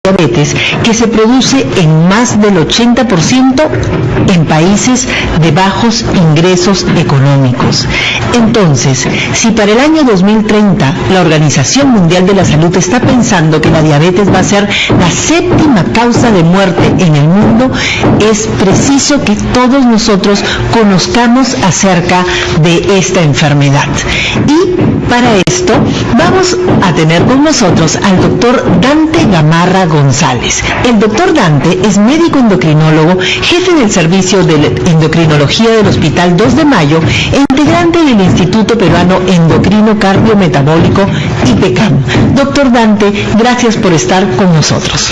diabetes que se produce en más del 80% en países de bajos ingresos económicos. Entonces, si para el año 2030 la Organización Mundial de la Salud está pensando que la diabetes va a ser la 7ª causa de muerte en el mundo, es preciso que todos nosotros conozcamos acerca de esta enfermedad. Y para esto vamos a tener con nosotros al doctor Dante Gamarra González. El doctor Dante es médico endocrinólogo, jefe del servicio de endocrinología del Hospital 2 de Mayo e integrante del Instituto Peruano Endocrino Cardiometabólico, IPECAM. Doctor Dante, gracias por estar con nosotros.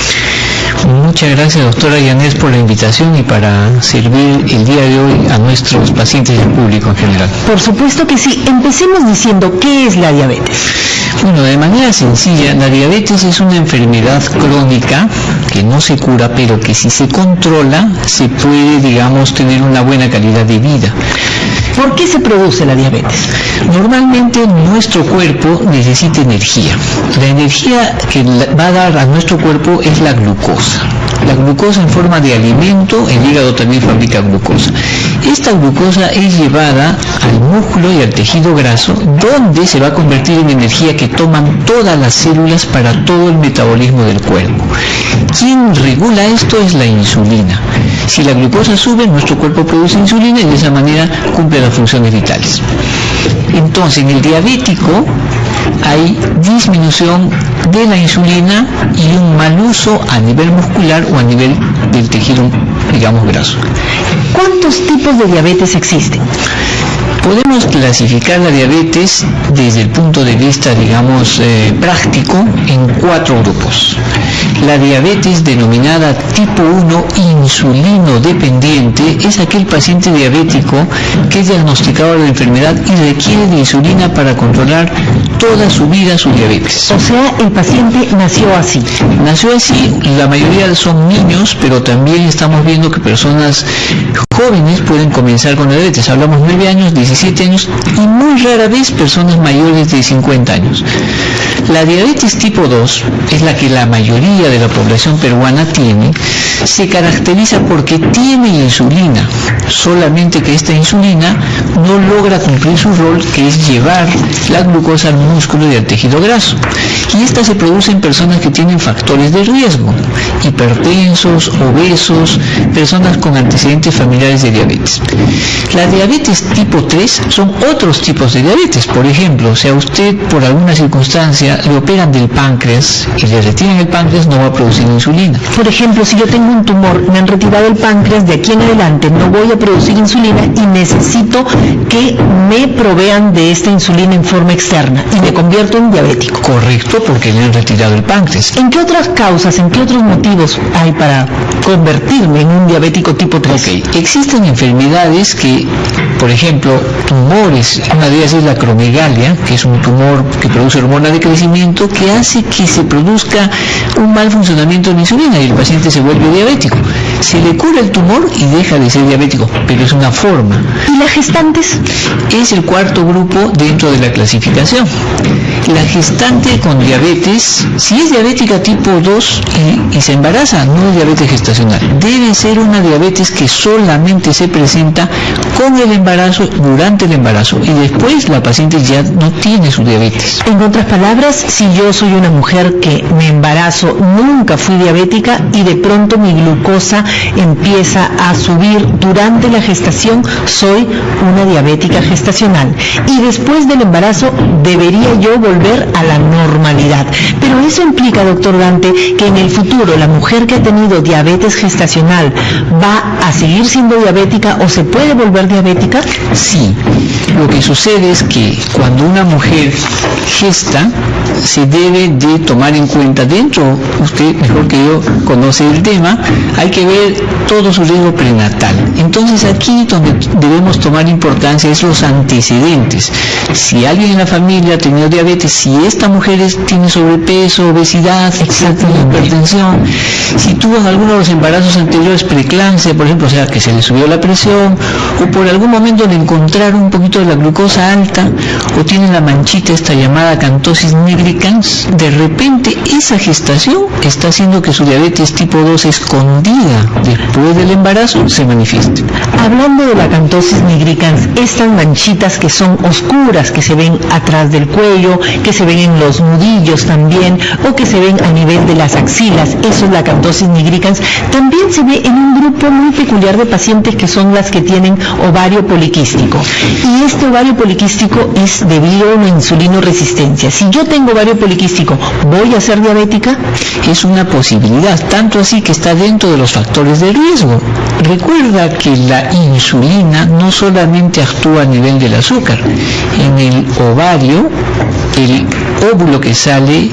Muchas gracias, doctora Yanés, por la invitación y para servir el día de hoy a nuestros pacientes y al público en general. Por supuesto que sí. Empecemos diciendo qué es la diabetes. Bueno, de manera sencilla, la diabetes es una enfermedad crónica que no se cura, pero que si se controla, se puede, tener una buena calidad de vida. ¿Por qué se produce la diabetes? Normalmente nuestro cuerpo necesita energía. La energía que va a dar a nuestro cuerpo es la glucosa. La glucosa en forma de alimento, el hígado también fabrica glucosa. Esta glucosa es llevada al músculo y al tejido graso, donde se va a convertir en energía que toman todas las células para todo el metabolismo del cuerpo. Quien regula esto es la insulina. Si la glucosa sube, nuestro cuerpo produce insulina y de esa manera cumple las funciones vitales. Entonces, en el diabético hay disminución de la insulina y un mal uso a nivel muscular o a nivel del tejido, graso. ¿Cuántos tipos de diabetes existen? Podemos clasificar la diabetes desde el punto de vista, práctico, en 4 grupos. La diabetes denominada tipo 1 insulino dependiente es aquel paciente diabético que es diagnosticado de la enfermedad y requiere de insulina para controlar toda su vida su diabetes. O sea, el paciente nació así. Nació así, la mayoría son niños, pero también estamos viendo que personas jóvenes pueden comenzar con la diabetes. Hablamos 9 años, 17 años y muy rara vez personas mayores de 50 años. La diabetes tipo 2 es la que la mayoría de la población peruana tiene. Se caracteriza porque tiene insulina, solamente que esta insulina no logra cumplir su rol, que es llevar la glucosa al músculo y al tejido graso. Y esta se produce en personas que tienen factores de riesgo, hipertensos, obesos, personas con antecedentes familiares de diabetes. La diabetes tipo 3 son otros tipos de diabetes. Por ejemplo, si a usted por alguna circunstancia le operan del páncreas y le retiran el páncreas, no va a producir insulina. Por ejemplo, si yo tengo un tumor, me han retirado el páncreas, de aquí en adelante no voy a producir insulina y necesito que me provean de esta insulina en forma externa y me convierto en diabético. Correcto, porque le han retirado el páncreas. ¿En qué otras causas, en qué otros motivos hay para convertirme en un diabético tipo 3? Okay. Existen enfermedades que, por ejemplo, tumores, una de ellas es la acromegalia, que es un tumor que produce hormona de crecimiento que hace que se produzca un mal funcionamiento de la insulina y el paciente se vuelve diabético. Se le cura el tumor y deja de ser diabético, pero es una forma. ¿Y las gestantes? Es el 4º grupo dentro de la clasificación. La gestante con diabetes, si es diabética tipo 2 y se embaraza, no es diabetes gestacional. Debe ser una diabetes que solamente se presenta con el embarazo, durante el embarazo, y después la paciente ya no tiene su diabetes. En otras palabras, si yo soy una mujer que me embarazo, nunca fui diabética y de pronto mi glucosa empieza a subir durante la gestación, soy una diabética gestacional. Y después del embarazo debería yo volver a la normalidad. Pero eso implica, doctor Dante, que en el futuro la mujer que ha tenido diabetes gestacional va a seguir siendo diabética o se puede volver diabética. Sí, lo que sucede es que cuando una mujer gesta, se debe de tomar en cuenta, dentro, usted mejor que yo conoce el tema, hay que ver ver todo su riesgo prenatal. Entonces aquí donde debemos tomar importancia es los antecedentes. Si alguien en la familia ha tenido diabetes, si esta mujer tiene sobrepeso, obesidad, hipertensión, si tuvo en alguno de los embarazos anteriores preeclampsia, por ejemplo, o sea, que se le subió la presión, o por algún momento le encontraron un poquito de la glucosa alta, o tiene la manchita esta llamada acantosis nigricans, de repente esa gestación está haciendo que su diabetes tipo 2 escondida después del embarazo se manifieste. Hablando de la acantosis nigricans, estas manchitas que son oscuras, que se ven atrás del cuello, que se ven en los nudillos también, o que se ven a nivel de las axilas, eso es la acantosis nigricans, también se ve en un grupo muy peculiar de pacientes que son las que tienen ovario poliquístico. Y este ovario poliquístico es debido a una insulinoresistencia. Si yo tengo ovario poliquístico, ¿voy a ser diabética? Es una posibilidad, tanto así que está dentro de los factores de riesgo. Recuerda que la insulina no solamente actúa a nivel del azúcar. En el ovario, el óvulo que sale,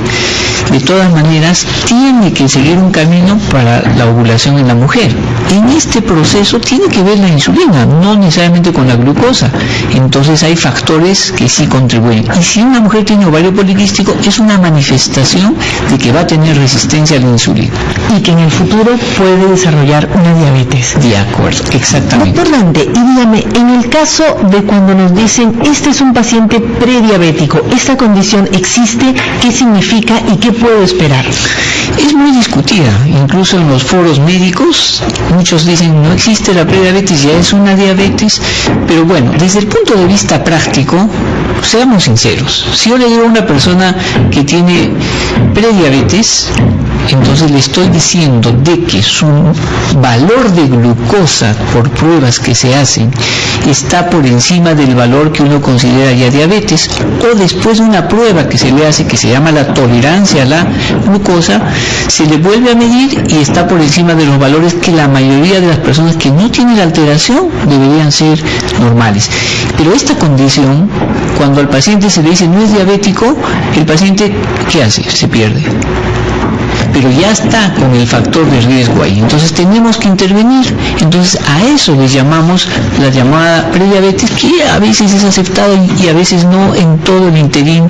de todas maneras, tiene que seguir un camino para la ovulación en la mujer. En este proceso tiene que ver la insulina, no necesariamente con la glucosa. Entonces hay factores que sí contribuyen. Y si una mujer tiene ovario poliquístico, es una manifestación de que va a tener resistencia a la insulina. Y que en el futuro puede desarrollar una diabetes. De acuerdo, exactamente. Doctor Dante, y dígame, en el caso de cuando nos dicen, este es un paciente prediabético, ¿esta condición existe? ¿Qué significa y qué puedo esperar? Es muy discutida, incluso en los foros médicos, muchos dicen no existe la prediabetes, ya es una diabetes, pero bueno, desde el punto de vista práctico, seamos sinceros, si yo le digo a una persona que tiene prediabetes, entonces le estoy diciendo de que su valor de glucosa por pruebas que se hacen está por encima del valor que uno considera ya diabetes, o después de una prueba que se le hace que se llama la tolerancia a la glucosa, se le vuelve a medir y está por encima de los valores que la mayoría de las personas que no tienen la alteración deberían ser normales. Pero esta condición, cuando al paciente se le dice no es diabético, el paciente, ¿qué hace? Se pierde. Pero ya está con el factor de riesgo ahí, entonces tenemos que intervenir. Entonces a eso le llamamos la llamada prediabetes, que a veces es aceptada y a veces no en todo el interín,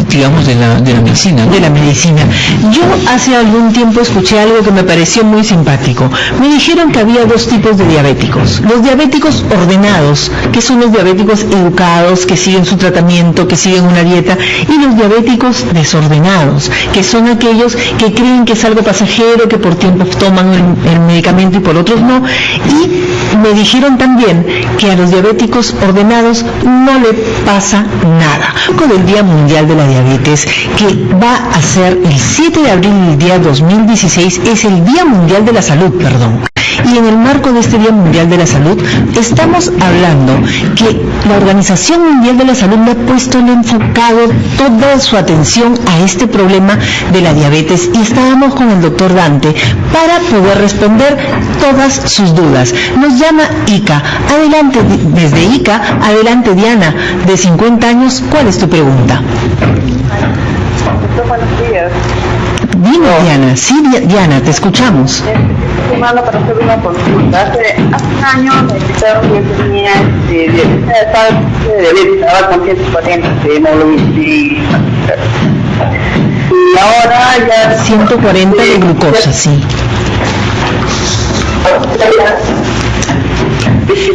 digamos, de la medicina, ¿no? De la medicina. Yo hace algún tiempo escuché algo que me pareció muy simpático. Me dijeron que había dos tipos de diabéticos. Los diabéticos ordenados, que son los diabéticos educados, que siguen su tratamiento, que siguen una dieta, y los diabéticos desordenados, que son aquellos que creen que es algo pasajero, que por tiempo toman el medicamento y por otros no. Y me dijeron también que a los diabéticos ordenados no le pasa nada. Con el Día Mundial de la Diabetes, que va a ser el 7 de abril del día 2016, es el Día Mundial de la Salud, perdón. Y en el marco de este Día Mundial de la Salud, estamos hablando que la Organización Mundial de la Salud le ha puesto, le ha enfocado toda su atención a este problema de la diabetes, y estábamos con el doctor Dante para poder responder todas sus dudas. Nos llama Ica. Adelante, desde Ica, adelante Diana, de 50 años, ¿cuál es tu pregunta? Buenos días. Dime, Diana. Sí, Diana, te escuchamos. Estoy llamando para hacer una consulta. Hace un año me dijeron que yo tenía diabetes, estaba con 140 de hemoglobina. Y ahora ya... 140 de glucosa, sí.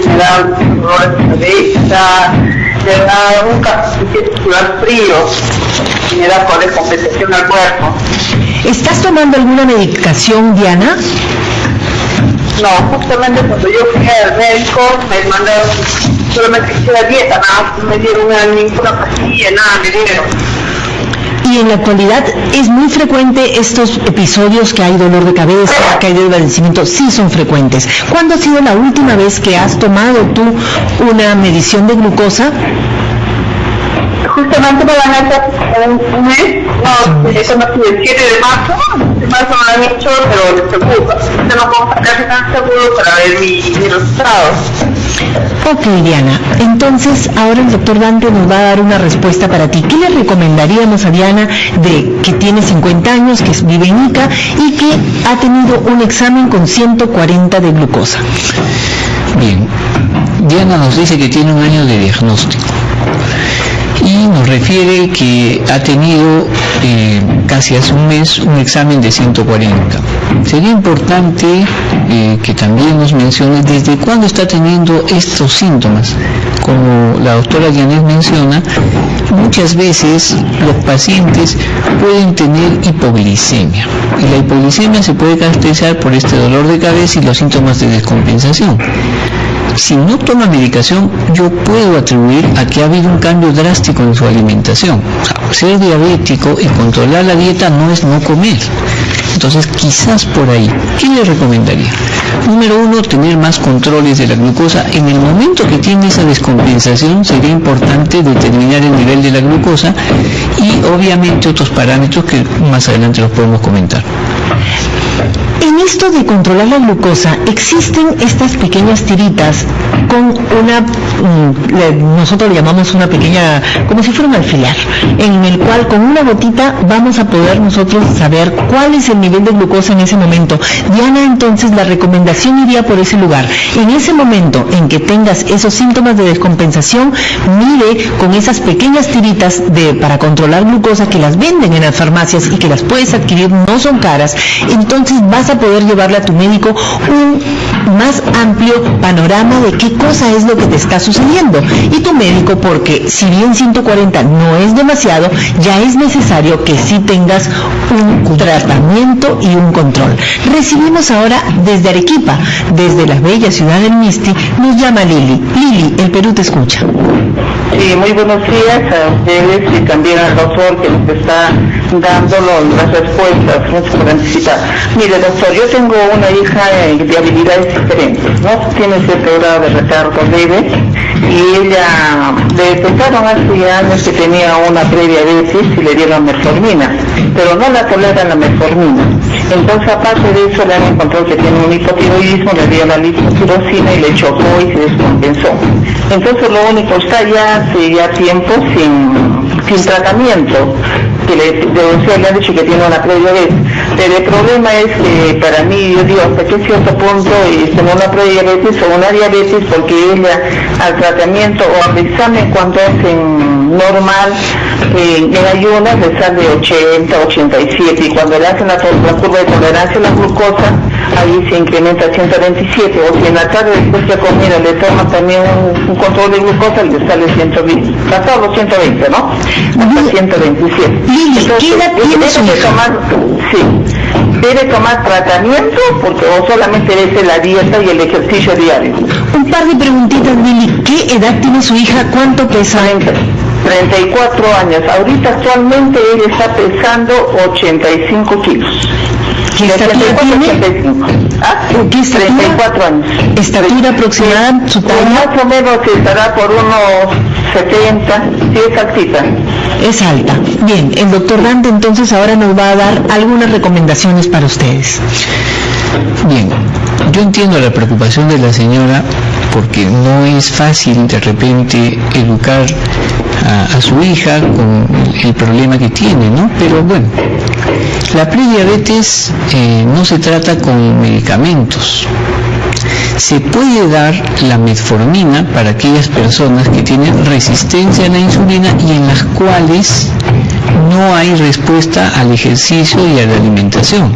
Me da dolores de cabeza, me da un muscular frío, y me da por descompensación al cuerpo. ¿Estás tomando alguna medicación, Diana? No, justamente cuando yo fui al médico me mandaron solamente que hiciera dieta, nada, no me dieron ninguna pastilla, nada me dieron. Y en la actualidad es muy frecuente estos episodios que hay dolor de cabeza, que hay desvanecimiento, sí son frecuentes. ¿Cuándo ha sido la última vez que has tomado tú una medición de glucosa? Justamente me van a hacer un mes, no, eso no fue el 7 de marzo me han hecho, pero el seguro, no puedo sacarse tan seguro para ver mis resultados. Ok, Diana, entonces ahora el doctor Dante nos va a dar una respuesta para ti. ¿Qué le recomendaríamos a Diana, que tiene 50 años, que vive en Ica y que ha tenido un examen con 140 de glucosa? Bien, Diana nos dice que tiene un año de diagnóstico y nos refiere que ha tenido casi hace un mes un examen de 140. Sería importante que también nos mencione desde cuándo está teniendo estos síntomas. Como la doctora Janet menciona, muchas veces los pacientes pueden tener hipoglicemia y la hipoglicemia se puede caracterizar por este dolor de cabeza y los síntomas de descompensación. Si no toma medicación, yo puedo atribuir a que ha habido un cambio drástico en su alimentación. O sea, ser diabético y controlar la dieta no es no comer. Entonces, quizás por ahí, ¿qué le recomendaría? Número 1, tener más controles de la glucosa. En el momento que tiene esa descompensación, sería importante determinar el nivel de la glucosa y obviamente otros parámetros que más adelante los podemos comentar. En esto de controlar la glucosa, existen estas pequeñas tiritas con nosotros le llamamos una pequeña, como si fuera un alfiler, en el cual con una gotita vamos a poder nosotros saber cuál es el nivel de glucosa en ese momento. Diana, entonces la recomendación iría por ese lugar. En ese momento en que tengas esos síntomas de descompensación, mire con esas pequeñas tiritas para controlar glucosa que las venden en las farmacias y que las puedes adquirir, no son caras. Entonces vas a poder llevarle a tu médico un más amplio panorama de qué cosa es lo que te está sucediendo. Y tu médico, porque si bien 140 no es demasiado, ya es necesario que sí tengas un tratamiento y un control. Recibimos ahora desde Arequipa, desde la bella ciudad del Misti, nos llama Lili. Lili, el Perú te escucha. Sí, muy buenos días a ustedes y también al doctor que nos está dando las respuestas. Muchas por anticipar. Mire, doctor, yo tengo una hija de habilidades diferentes, ¿no? Tiene cierto grado de retardo leve y ella le detectaron hace años que tenía una prediabetes y le dieron metformina, pero no la toleran la metformina. Entonces, aparte de eso, le han encontrado que tiene un hipotiroidismo, le dieron la lipotirosina y le chocó y se descompensó. Entonces, lo único, está ya hace tiempo sin tratamiento, que le han dicho que tiene una prediabetes, pero el problema es que para mí, yo digo, hasta que cierto punto tengo una prediabetes o una diabetes, porque ella al tratamiento o al examen cuando hacen normal en ayunas le sale 80, 87 y cuando le hacen la curva de tolerancia a la glucosa, ahí se incrementa a 127, o si en la tarde después de comida le toma también un control de glucosa, le sale 120, pasado los 120, ¿no? Hasta 127. Lili, ¿qué edad tiene su hija? Debe tomar tratamiento porque o solamente debe ser la dieta y el ejercicio diario. Un par de preguntitas, Lili. ¿Qué edad tiene su hija? ¿Cuánto pesa? 34 años. Ahorita actualmente ella está pesando 85 kilos. ¿Qué estatura tiene? 85. ¿Qué estatura? 34 años. ¿Estatura aproximada? ¿Su talla? Más o menos estará por unos 70, sí es altita. Es alta. Bien, el doctor Dante entonces ahora nos va a dar algunas recomendaciones para ustedes. Bien, yo entiendo la preocupación de la señora porque no es fácil de repente educar a su hija con el problema que tiene, ¿no? Pero bueno, la prediabetes no se trata con medicamentos. Se puede dar la metformina para aquellas personas que tienen resistencia a la insulina y en las cuales no hay respuesta al ejercicio y a la alimentación,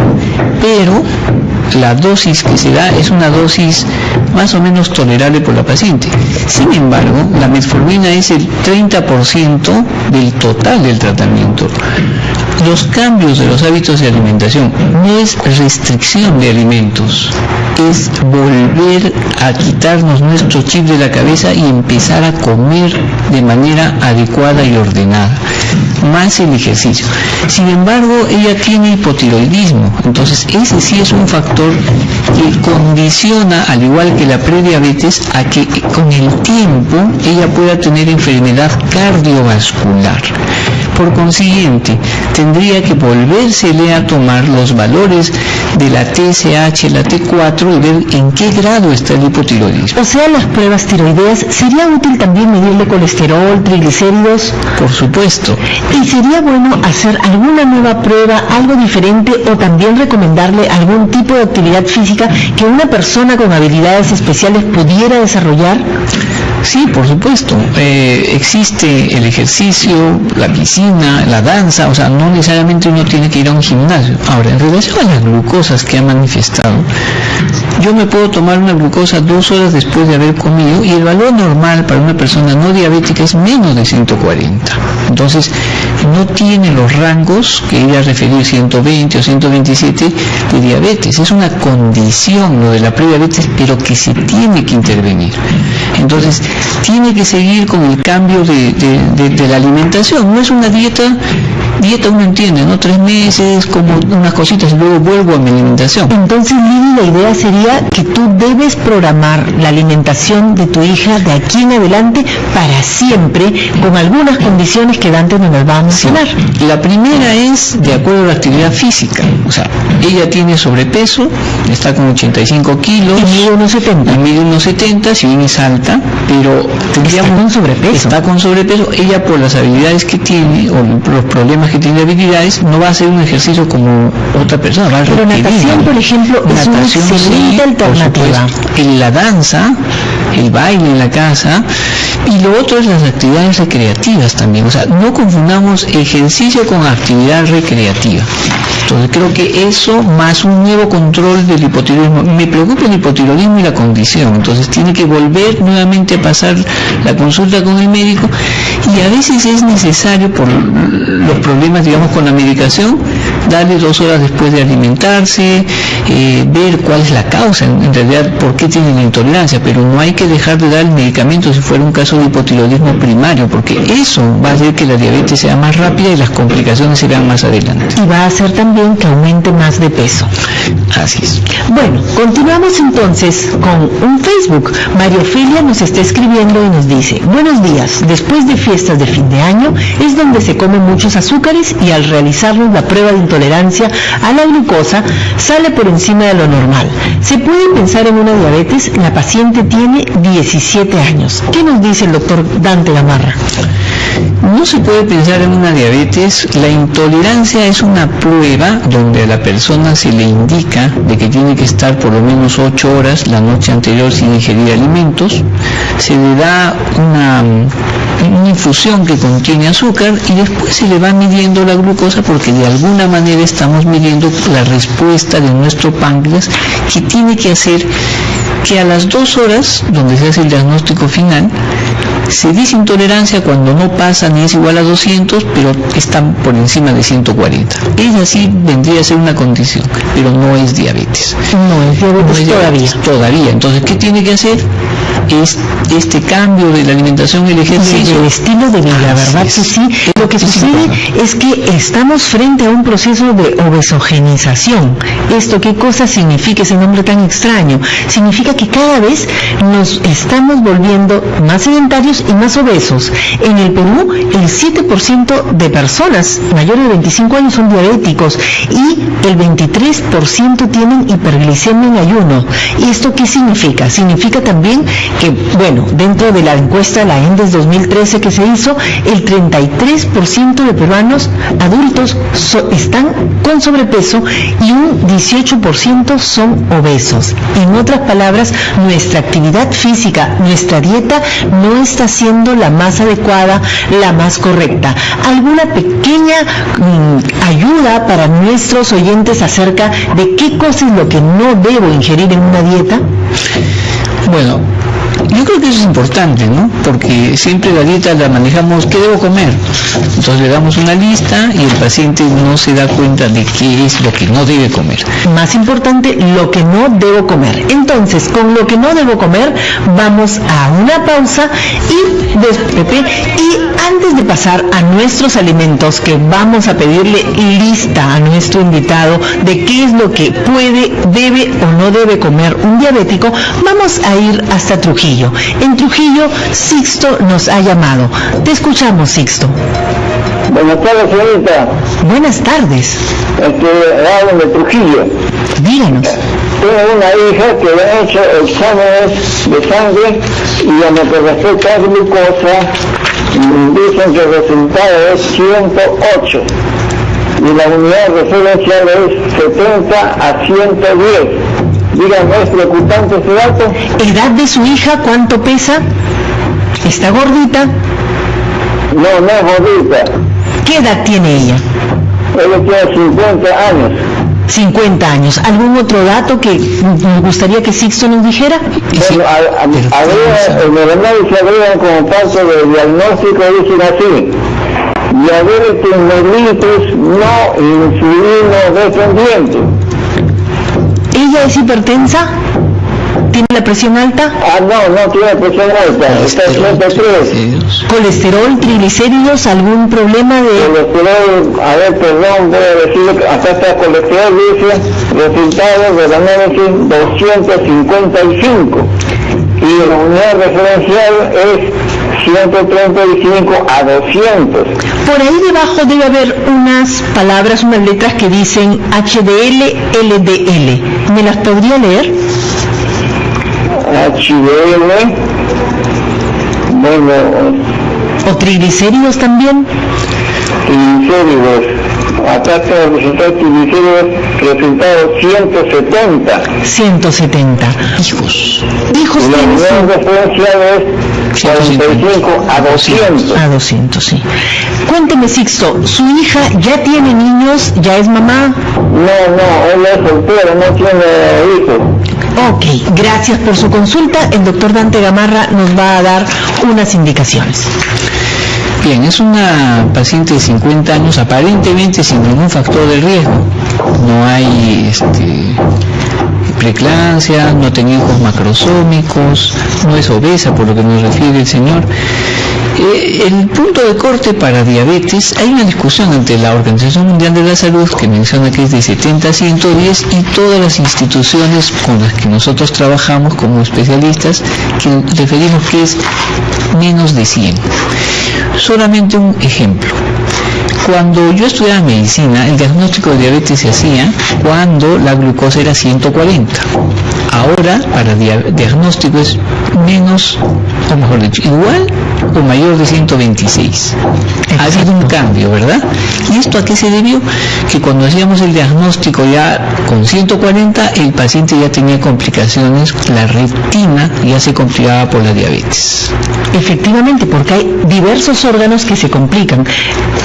pero la dosis que se da es una dosis más o menos tolerable por la paciente. Sin embargo, la metformina es el 30% del total del tratamiento. Los cambios de los hábitos de alimentación no es restricción de alimentos, es volver a quitarnos nuestro chip de la cabeza y empezar a comer de manera adecuada y ordenada, más el ejercicio. Sin embargo, ella tiene hipotiroidismo, entonces ese sí es un factor que condiciona, al igual que la prediabetes, a que con el tiempo ella pueda tener enfermedad cardiovascular. Por consiguiente, tendría que volvérsele a tomar los valores de la TSH, la T4 y ver en qué grado está el hipotiroidismo. O sea, las pruebas tiroideas, ¿sería útil también medirle colesterol, triglicéridos? Por supuesto. ¿Y sería bueno hacer alguna nueva prueba, algo diferente, o también recomendarle algún tipo de actividad física que una persona con habilidades especiales pudiera desarrollar? Sí, por supuesto. Existe el ejercicio, la piscina, la danza, o sea, no necesariamente uno tiene que ir a un gimnasio. Ahora, en relación a las glucosas que ha manifestado, yo me puedo tomar una glucosa 2 horas después de haber comido y el valor normal para una persona no diabética es menos de 140. Entonces, no tiene los rangos que ella referir 120 o 127 de diabetes. Es una condición lo de la prediabetes, pero que se tiene que intervenir. Entonces, tiene que seguir con el cambio de la alimentación. No es una dieta uno entiende, ¿no? 3 meses, como unas cositas y luego vuelvo a mi alimentación. Entonces, Lili, la idea sería que tú debes programar la alimentación de tu hija de aquí en adelante para siempre, con algunas condiciones que Dante nos las va a mencionar. Sí. La primera es de acuerdo a la actividad física. O sea, ella tiene sobrepeso, está con 85 kilos. Y mide 1,70. Y mide 1,70, si bien es alta, pero está con sobrepeso. Está con sobrepeso. Ella, por las habilidades que tiene, o los problemas que tiene de habilidades, no va a hacer un ejercicio como otra persona. Va a pero natación, por ejemplo, es una excelente alternativa. En la danza, el baile en la casa, y lo otro es las actividades recreativas también. O sea, no confundamos ejercicio con actividad recreativa. Entonces creo que eso más un nuevo control del hipotiroidismo. Me preocupa el hipotiroidismo y la condición. Entonces tiene que volver nuevamente a pasar la consulta con el médico, y a veces es necesario, por los problemas, digamos, con la medicación, darle 2 horas después de alimentarse, ver cuál es la causa, en realidad por qué tiene la intolerancia, pero no hay que dejar de dar el medicamento si fuera un caso de hipotiroidismo primario, porque eso va a hacer que la diabetes sea más rápida y las complicaciones se vean más adelante. Y va a hacer también que aumente más de peso. Así es. Bueno, continuamos entonces con un Facebook. María Ofelia nos está escribiendo y nos dice: buenos días, después de fiestas de fin de año es donde se comen muchos azúcares y al realizarnos la prueba de intolerancia a la glucosa sale por encima de lo normal. ¿Se puede pensar en una diabetes? La paciente tiene 17 años. ¿Qué nos dice el doctor Dante Gamarra? No se puede pensar en una diabetes. La intolerancia es una prueba donde a la persona se le indica de que tiene que estar por lo menos 8 horas la noche anterior sin ingerir alimentos. Se le da una infusión que contiene azúcar y después se le va midiendo la glucosa, porque de alguna manera estamos midiendo la respuesta de nuestro páncreas, que tiene que hacer que a las 2 horas, donde se hace el diagnóstico final, se dice intolerancia cuando no pasa ni es igual a 200, pero están por encima de 140. Ella sí vendría a ser una condición, pero no es diabetes. No es diabetes, todavía. Entonces, ¿qué tiene que hacer? Es este cambio de la alimentación y el ejercicio. El estilo de vida, ¿verdad? Sí. Lo que sucede es que estamos frente a un proceso de obesogenización. ¿Esto qué cosa significa, ese nombre tan extraño? Significa que cada vez nos estamos volviendo más sedentarios y más obesos. En el Perú, el 7% de personas mayores de 25 años son diabéticos y el 23% tienen hiperglicemia en ayuno. ¿Y esto qué significa? Significa también que, bueno, dentro de la encuesta, la ENDES 2013 que se hizo, el 33% de peruanos adultos están con sobrepeso y un 18% son obesos. En otras palabras, nuestra actividad física, nuestra dieta no está siendo la más adecuada, la más correcta. ¿Alguna pequeña ayuda para nuestros oyentes acerca de qué cosa es lo que no debo ingerir en una dieta? Bueno, yo creo que eso es importante, ¿no? Porque siempre la dieta la manejamos, ¿qué debo comer? Entonces le damos una lista y el paciente no se da cuenta de qué es lo que no debe comer. Más importante, lo que no debo comer. Entonces, con lo que no debo comer, vamos a una pausa y antes de pasar a nuestros alimentos, que vamos a pedirle lista a nuestro invitado de qué es lo que puede, debe o no debe comer un diabético, vamos a ir hasta Trujillo. Trujillo. En Trujillo, Sixto nos ha llamado. Te escuchamos, Sixto. Buenas tardes, señorita. Buenas tardes. Hablo de Trujillo. Díganos. Tengo una hija que le han hecho exámenes de sangre y a lo que respecta a glucosa, dicen que el resultado es 108 y la unidad referencial es 70 a 110. Dígame, ¿es preocupante ese dato? ¿Edad de su hija cuánto pesa? ¿Está gordita? No es gordita. ¿Qué edad tiene ella? Ella tiene 50 años. 50 años. ¿Algún otro dato que nos gustaría que Sixto nos dijera? Bueno, en el análisis agregan como parte del diagnóstico, dicen así: diabetes mellitus no insulino dependiente. ¿Ella es hipertensa? ¿Tiene la presión alta? No tiene presión alta, está en 103. ¿Colesterol, triglicéridos, algún problema de...? Colesterol, voy a decir que acá está colesterol, dice, resultados del análisis 255. Y la unidad referencial es 135 a 200. Por ahí debajo debe haber unas palabras, unas letras que dicen HDL, LDL. ¿Me las podría leer? HDL, ¿O triglicéridos también? Triglicéridos, acá está el resultado de triglicéridos, resultado 170. 170. Hijos Y la tiene unidad referencial es 45 a 200. A 200, sí. Cuénteme, Sixto, ¿su hija ya tiene niños, ya es mamá? No, ella es soltera, no tiene hijos. Ok, gracias por su consulta. El doctor Dante Gamarra nos va a dar unas indicaciones. Bien, es una paciente de 50 años aparentemente sin ningún factor de riesgo. No hay preeclampsia, no tiene hijos macrosómicos, no es obesa por lo que nos refiere el señor. El punto de corte para diabetes, hay una discusión ante la Organización Mundial de la Salud que menciona que es de 70 a 110 y todas las instituciones con las que nosotros trabajamos como especialistas que referimos que es menos de 100. Solamente un ejemplo. Cuando yo estudiaba medicina, el diagnóstico de diabetes se hacía cuando la glucosa era 140. Ahora, para diagnóstico es menos, o mejor dicho, igual o mayor de 126. Ha habido un cambio, ¿verdad? ¿Y esto a qué se debió? Que cuando hacíamos el diagnóstico ya con 140, el paciente ya tenía complicaciones, la retina ya se complicaba por la diabetes. Efectivamente, porque hay diversos órganos que se complican.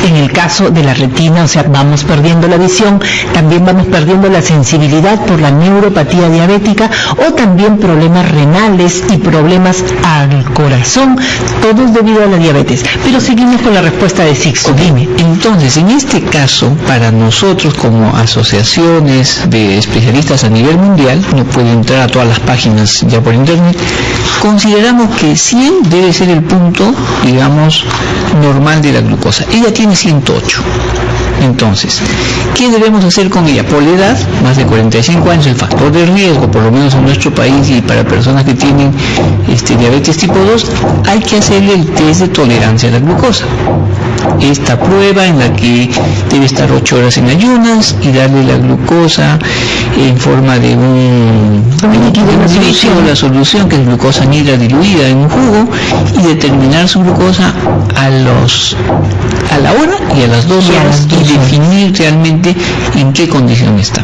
En el caso de la retina, o sea, vamos perdiendo la visión, también vamos perdiendo la sensibilidad por la neuropatía diabética o también problemas renales y problemas al corazón, todos debido a la diabetes. Pero seguimos con la respuesta de Sixto. Dime. Entonces, en este caso, para nosotros como asociaciones de especialistas a nivel mundial, no puede entrar a todas las páginas ya por internet, consideramos que 100 debe ser el punto, digamos, normal de la glucosa. Ella tiene 108. Entonces, ¿qué debemos hacer con ella? Por la edad, más de 45 años, el factor de riesgo, por lo menos en nuestro país y para personas que tienen diabetes tipo 2, hay que hacerle el test de tolerancia a la glucosa. Esta prueba en la que debe estar 8 horas en ayunas y darle la glucosa en forma de un líquido, la solución que es glucosa negra diluida en un jugo, y determinar su glucosa a la hora y a las 2 horas y definir realmente en qué condición está.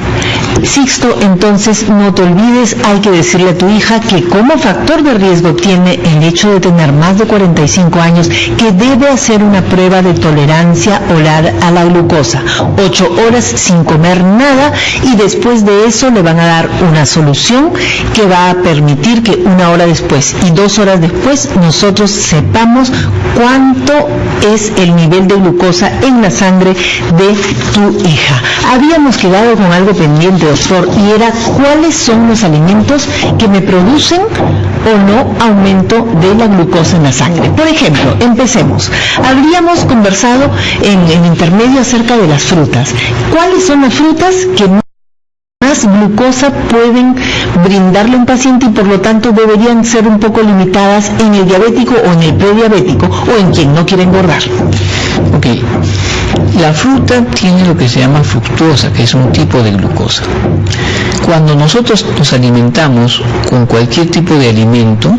Sixto, entonces no te olvides, hay que decirle a tu hija que como factor de riesgo tiene el hecho de tener más de 45 años, que debe hacer una prueba de tolerancia oral a la glucosa, 8 horas sin comer nada, y después de eso le van a dar una solución que va a permitir que 1 hora después y 2 horas después nosotros sepamos cuánto es el nivel de glucosa en la sangre de tu hija. Habíamos quedado con algo pendiente, doctor, y era cuáles son los alimentos que me producen o no aumento de la glucosa en la sangre. Por ejemplo, empecemos. Habríamos conversado en intermedio acerca de las frutas. ¿Cuáles son las frutas que más glucosa pueden brindarle a un paciente y por lo tanto deberían ser un poco limitadas en el diabético o en el prediabético o en quien no quiere engordar? Ok, la fruta tiene lo que se llama fructosa, que es un tipo de glucosa. Cuando nosotros nos alimentamos con cualquier tipo de alimento,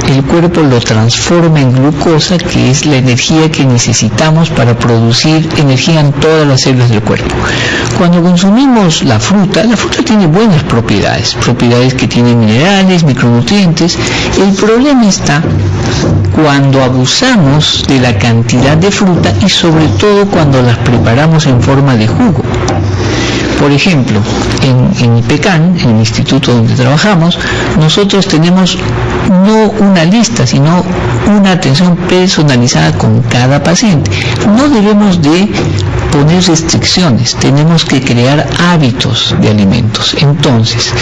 el cuerpo lo transforma en glucosa, que es la energía que necesitamos para producir energía en todas las células del cuerpo. Cuando consumimos la fruta tiene buenas propiedades que tienen minerales, micronutrientes. El problema está cuando abusamos de la cantidad de fruta y sobre todo cuando las preparamos en forma de jugo. Por ejemplo, en IPECAN, en el instituto donde trabajamos, nosotros tenemos no una lista, sino una atención personalizada con cada paciente. No debemos de poner restricciones, tenemos que crear hábitos de alimentos. Entonces,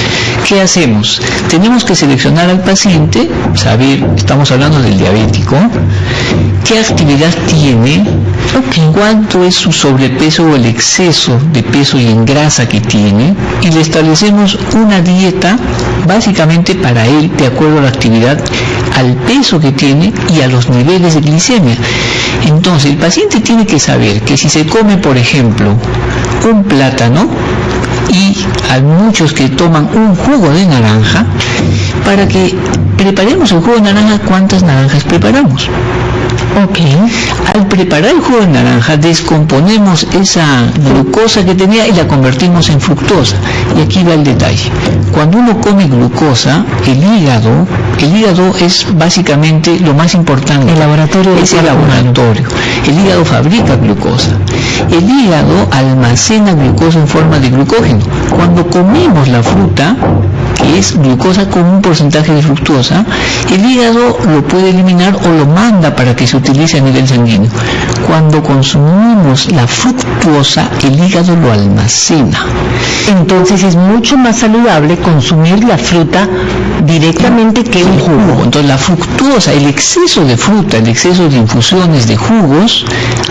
¿qué hacemos? Tenemos que seleccionar al paciente, saber, estamos hablando del diabético, qué actividad tiene, cuánto es su sobrepeso o el exceso de peso y en grasa que tiene, y le establecemos una dieta básicamente para él de acuerdo a la actividad, al peso que tiene y a los niveles de glicemia. Entonces el paciente tiene que saber que si se come, por ejemplo, un plátano, y hay muchos que toman un jugo de naranja, para que preparemos el jugo de naranja, ¿cuántas naranjas preparamos? Ok, al preparar el jugo de naranja descomponemos esa glucosa que tenía y la convertimos en fructosa. Y aquí va el detalle. Cuando uno come glucosa, el hígado es básicamente lo más importante. El laboratorio es el laboratorio. El hígado fabrica glucosa. El hígado almacena glucosa en forma de glucógeno. Cuando comemos la fruta, que es glucosa con un porcentaje de fructosa, el hígado lo puede eliminar o lo manda para que se utilice a nivel sanguíneo. Cuando consumimos la fructuosa, el hígado lo almacena. Entonces es mucho más saludable consumir la fruta directamente que un jugo. Entonces la fructuosa, el exceso de fruta, el exceso de infusiones, de jugos,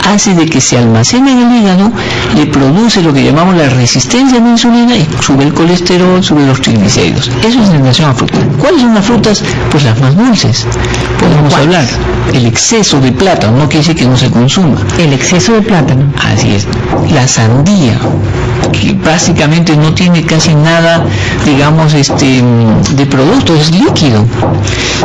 hace de que se almacene en el hígado, le produce lo que llamamos la resistencia a la insulina y sube el colesterol, sube los triglicéridos. Eso es en relación a fruta. ¿Cuáles son las frutas? Pues las más dulces. Podemos hablar. El exceso de plátano, no quiere decir que no se consuma. El exceso de plátano. Así es. La sandía, que básicamente no tiene casi nada, digamos, de producto, es líquido.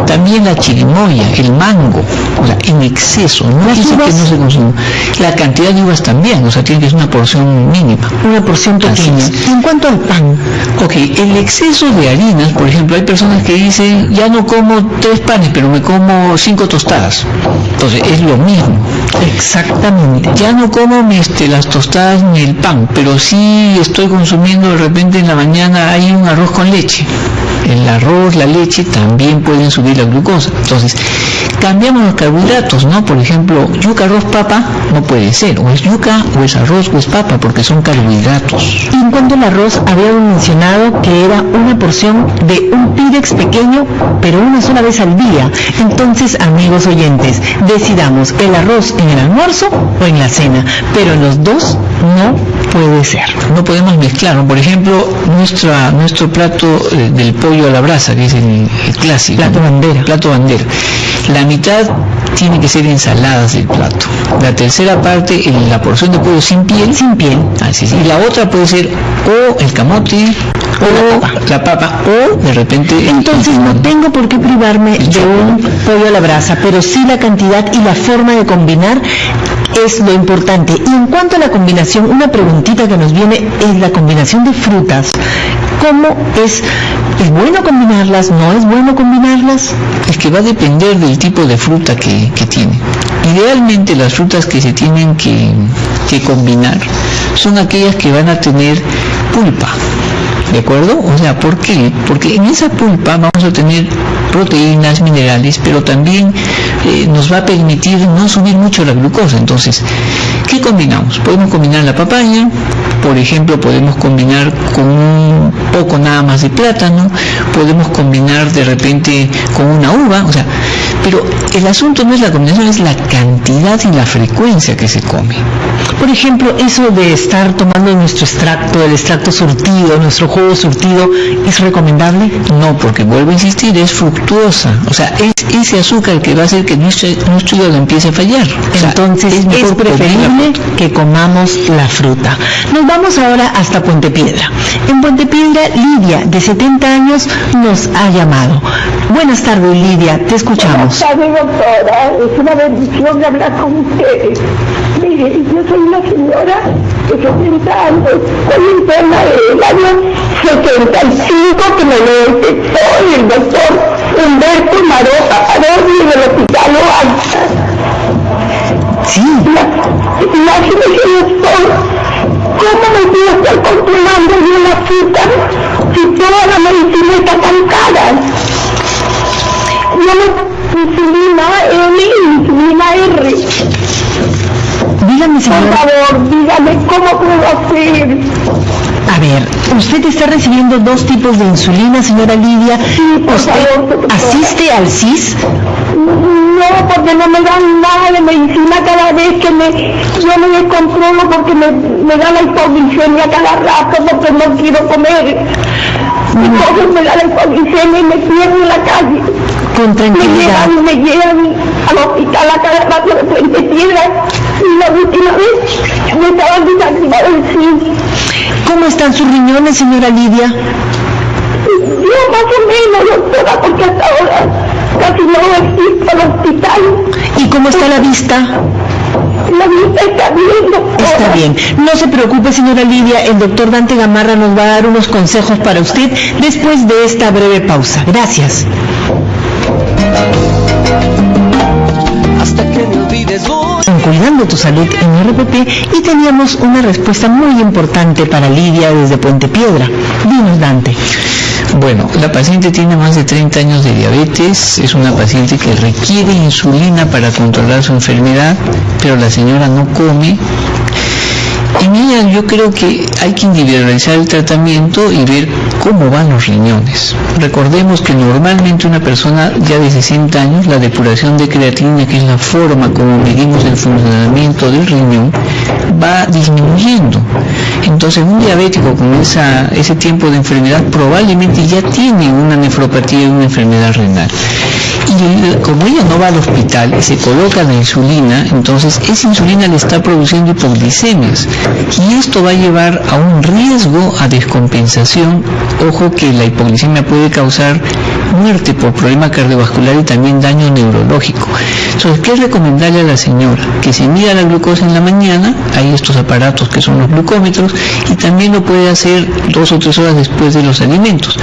También la chirimoya, el mango, o sea, en exceso, no quiere decir que no se consuma. La cantidad de uvas también, o sea, tiene que ser una porción mínima. Una porción pequeña. En cuanto al pan. Ok, el exceso de harinas, por ejemplo, hay personas que dicen, ya no como 3 panes, pero me como 5 tostadas. Entonces, es lo mismo. Exactamente. Ya no como las tostadas ni el pan, pero sí estoy consumiendo de repente en la mañana hay un arroz con leche. El arroz, la leche también pueden subir la glucosa. Entonces, cambiamos los carbohidratos, ¿no? Por ejemplo, yuca, arroz, papa, no puede ser. O es yuca, o es arroz, o es papa, porque son carbohidratos. Y en cuanto al arroz, habíamos mencionado que era una porción de un Pyrex pequeño, pero una sola vez al día. Entonces, amigos oyentes, decidamos el arroz en el almuerzo o en la cena, pero en los dos no puede ser. No podemos mezclar, ¿no? Por ejemplo, nuestro plato del pollo a la brasa, que es el clásico. Plato bandera. Plato bandera. La mitad tiene que ser ensaladas del plato. La tercera parte, la porción de pollo sin piel. Sin piel. Así es. Y la otra puede ser o el camote, o la papa, o de repente... Entonces no tengo por qué privarme de un pollo a la brasa, pero sí la cantidad y la forma de combinar es lo importante. Y en cuanto a la combinación, una preguntita que nos viene es la combinación de frutas. ¿Cómo es? ¿Es bueno combinarlas? ¿No es bueno combinarlas? Es que va a depender del tipo de fruta que tiene. Idealmente las frutas que se tienen que combinar son aquellas que van a tener pulpa. ¿De acuerdo? O sea, ¿por qué? Porque en esa pulpa vamos a tener proteínas, minerales, pero también nos va a permitir no subir mucho la glucosa. Entonces, ¿qué combinamos? Podemos combinar la papaya, por ejemplo, podemos combinar con un poco nada más de plátano, podemos combinar de repente con una uva, o sea, pero el asunto no es la combinación, es la cantidad y la frecuencia que se come. Por ejemplo, eso de estar tomando nuestro extracto, el extracto surtido, nuestro jugo surtido, ¿es recomendable? No, porque vuelvo a insistir, es fructuosa, o sea, es ese azúcar que va a hacer que nuestro hígado empiece a fallar. Entonces, es preferible que comamos la fruta. Nos vamos ahora hasta Puente Piedra. En Puente Piedra, Lidia, de 70 años, nos ha llamado. Buenas tardes, Lidia, te escuchamos. Buenas tardes, doctora. Es una bendición de hablar con ustedes. Mire, yo soy una señora de 70 años, soy interna del año 75 que me lo detectó el doctor Humberto Maroja Parodi del Hospital Oaxaca. Sí. Imagínese, doctor, ¿cómo me voy a estar controlando yo el azúcar si toda la medicina está tan cara? Yo me insulina L y insulina R. Dígame, señora. Por favor, dígame cómo puedo hacer. A ver, ¿usted está recibiendo dos tipos de insulina, señora Lidia? Sí, por ¿Usted favor, doctora. asiste al CIS? No, porque no me dan nada de medicina cada vez que yo me descontrolo porque me da la hipoglicemia cada rato porque no quiero comer. Entonces me da la hipoglicemia y me pierdo en la calle. Con tranquilidad. Me llevan al hospital a cada rato de Puente Piedra y la última vez me estaban desactivado el CIS. ¿Cómo están sus riñones, señora Lidia? Yo más o menos, doctora, porque hasta ahora casi no existe al hospital. ¿Y cómo está la vista? La vista está bien, doctora. Está bien. No se preocupe, señora Lidia, el doctor Dante Gamarra nos va a dar unos consejos para usted después de esta breve pausa. Gracias. Hasta que me olvides voy. Cuidando tu salud en RPP, y teníamos una respuesta muy importante para Lidia desde Puente Piedra. Dinos, Dante. Bueno, la paciente tiene más de 30 años de diabetes, es una paciente que requiere insulina para controlar su enfermedad, pero la señora no come. En ella yo creo que hay que individualizar el tratamiento y ver cómo van los riñones. Recordemos que normalmente una persona ya de 60 años, la depuración de creatinina, que es la forma como medimos el funcionamiento del riñón, va disminuyendo. Entonces un diabético con ese tiempo de enfermedad probablemente ya tiene una nefropatía y una enfermedad renal. Y como ella no va al hospital y se coloca la insulina, entonces esa insulina le está produciendo hipoglicemias. Y esto va a llevar a un riesgo a descompensación. Ojo que la hipoglicemia puede causar muerte por problema cardiovascular y también daño neurológico. Entonces, ¿qué es recomendable a la señora? Que se mida la glucosa en la mañana, hay estos aparatos que son los glucómetros, y también lo puede hacer 2 o 3 horas después de los alimentos.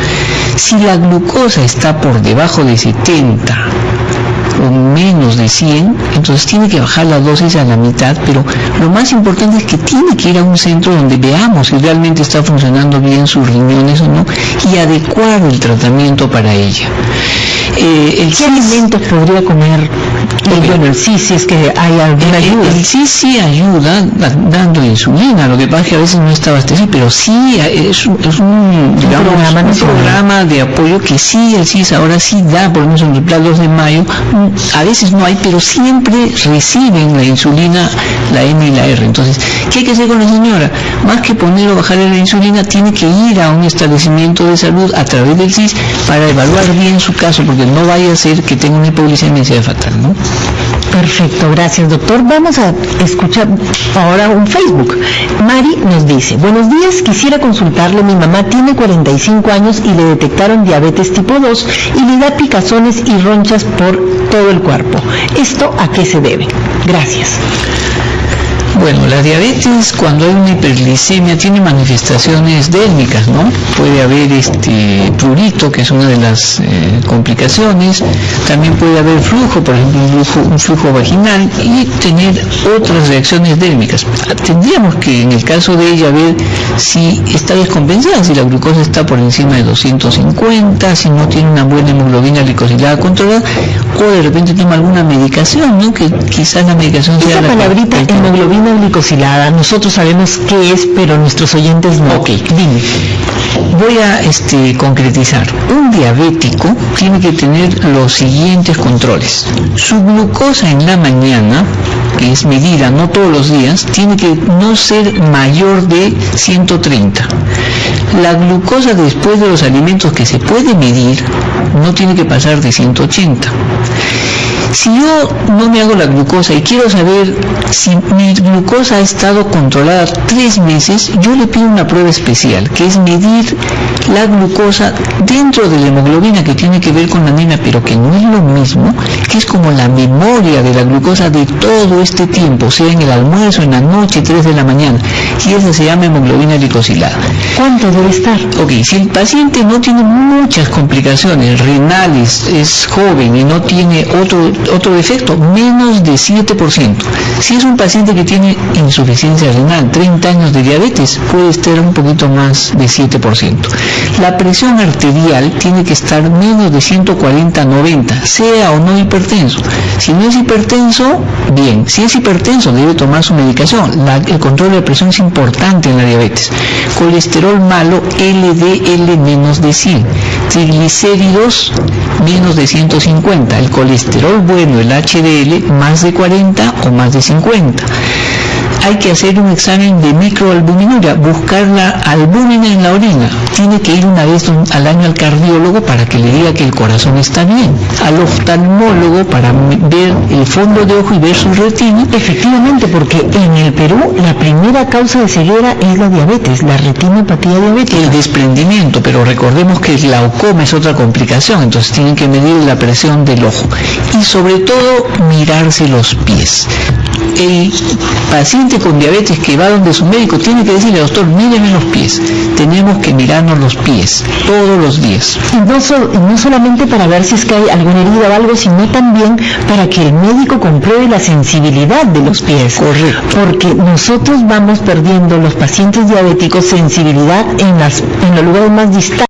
Si la glucosa está por debajo de 70 o menos de 100, entonces tiene que bajar la dosis a la mitad, pero lo más importante es que tiene que ir a un centro donde veamos si realmente está funcionando bien sus riñones o no, y adecuar el tratamiento para ella. ¿Qué alimentos podría comer? Bueno, el CIS, si es que hay alguna ayuda. El CIS sí ayuda dando insulina, lo que pasa es que a veces no está abastecido, pero sí es un programa de apoyo que sí, el CIS ahora sí da, por lo menos en el plan 2 de mayo, a veces no hay, pero siempre reciben la insulina, la M y la R. Entonces, ¿qué hay que hacer con la señora? Más que poner o bajarle la insulina, tiene que ir a un establecimiento de salud a través del CIS para evaluar bien su caso, porque no vaya a ser que tenga una hipoglicemia y sea fatal, ¿no? Perfecto, gracias, doctor. Vamos a escuchar ahora un Facebook. Mari nos dice: buenos días, quisiera consultarle, mi mamá tiene 45 años y le detectaron diabetes tipo 2 y le da picazones y ronchas por todo el cuerpo. ¿Esto a qué se debe? Gracias. Bueno, la diabetes, cuando hay una hiperglicemia, tiene manifestaciones dérmicas, ¿no? Puede haber prurito, que es una de las complicaciones. También puede haber flujo, por ejemplo, un flujo vaginal, y tener otras reacciones dérmicas. Tendríamos que, en el caso de ella, ver si está descompensada, si la glucosa está por encima de 250, si no tiene una buena hemoglobina glicosilada controlada, o de repente toma alguna medicación, ¿no? Que quizás la medicación sea... Esa palabrita hemoglobina glicosilada, nosotros sabemos qué es, pero nuestros oyentes no. Ok, dime. Voy a concretizar. Un diabético tiene que tener los siguientes controles. Su glucosa en la mañana, que es medida no todos los días, tiene que no ser mayor de 130. La glucosa después de los alimentos que se puede medir no tiene que pasar de 180. Si yo no me hago la glucosa y quiero saber si mi glucosa ha estado controlada 3 meses, yo le pido una prueba especial, que es medir la glucosa dentro de la hemoglobina, que tiene que ver con la anemia, pero que no es lo mismo, que es como la memoria de la glucosa de todo este tiempo, sea en el almuerzo, en la noche, 3 de la mañana, y esa se llama hemoglobina glicosilada. ¿Cuánto debe estar? Ok, si el paciente no tiene muchas complicaciones renales, es joven y no tiene otro defecto, menos de 7%. Si es un paciente que tiene insuficiencia renal, 30 años de diabetes, puede estar un poquito más de 7%. La presión arterial tiene que estar menos de 140/90, sea o no hipertenso. Si no es hipertenso, bien. Si es hipertenso, debe tomar su medicación. El control de la presión es importante en la diabetes. Colesterol malo, LDL menos de 100. Triglicéridos menos de 150. El colesterol bueno, el HDL, más de 40 o más de 50. Hay que hacer un examen de microalbuminuria, buscar la albúmina en la orina. Tiene que ir una vez al año al cardiólogo para que le diga que el corazón está bien. Al oftalmólogo para ver el fondo de ojo y ver su retina. Efectivamente, porque en el Perú la primera causa de ceguera es la diabetes, la retinopatía diabética. El desprendimiento, pero recordemos que el glaucoma es otra complicación, entonces tienen que medir la presión del ojo. Y sobre todo, mirarse los pies. El paciente con diabetes que va donde su médico tiene que decirle: doctor, míreme los pies. Tenemos que mirarnos los pies todos los días. Y no solamente para ver si es que hay alguna herida o algo, sino también para que el médico compruebe la sensibilidad de los pies. Correcto. Porque nosotros vamos perdiendo, los pacientes diabéticos, sensibilidad en los lugares más distantes.